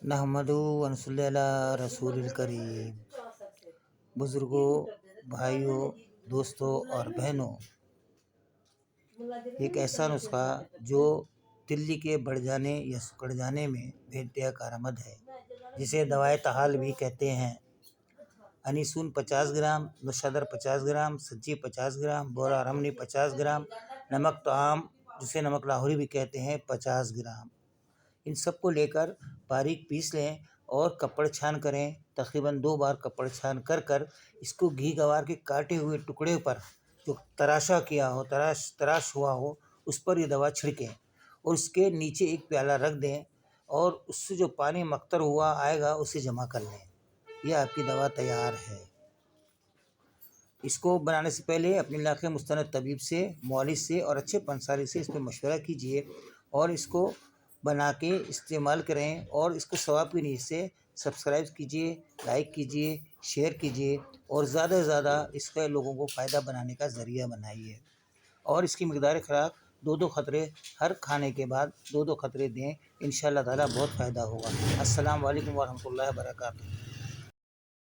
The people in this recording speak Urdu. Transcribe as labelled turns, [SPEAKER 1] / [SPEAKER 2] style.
[SPEAKER 1] نحمدہ و نصلی علی رسول الکریم۔ بزرگوں، بھائیوں، دوستوں اور بہنوں، ایک ایسا نسخہ جو تلی کے بڑھ جانے یا سکڑ جانے میں بے انتہا کارآمد ہے، جسے دوائے تحال بھی کہتے ہیں۔ انیسون 50 گرام، نوشادر 50 گرام، سجی 50 گرام، بورا رمنی 50 گرام، نمک تو عام جسے نمک لاہوری بھی کہتے ہیں 50 گرام۔ ان سب کو لے کر باریک پیس لیں اور کپڑ چھان کریں۔ تقریباً 2 بار کپڑ چھان کر اس کو گھی گوار کے کاٹے ہوئے ٹکڑے پر جو تراش ہوا ہو اس پر یہ دوا چھڑکیں اور اس کے نیچے ایک پیالہ رکھ دیں اور اس سے جو پانی مقطر ہوا آئے گا اسے جمع کر لیں۔ یہ آپ کی دوا تیار ہے۔ اس کو بنانے سے پہلے اپنے علاقے مستند طبیب سے، معالج سے اور اچھے پنساری سے اس پہ مشورہ کیجیے اور اس کو بنا کے استعمال کریں، اور اس کو ثواب کی نیت سے سبسکرائب کیجیے، لائک کیجیے، شیئر کیجیے اور زیادہ سے زیادہ اس کا لوگوں کو فائدہ بنانے کا ذریعہ بنائیے۔ اور اس کی مقدار خوراک 2 خطرے ہر کھانے کے بعد 2 خطرے دیں، انشاءاللہ تعالیٰ بہت فائدہ ہوگا۔ السلام علیکم ورحمۃ اللہ وبرکاتہ۔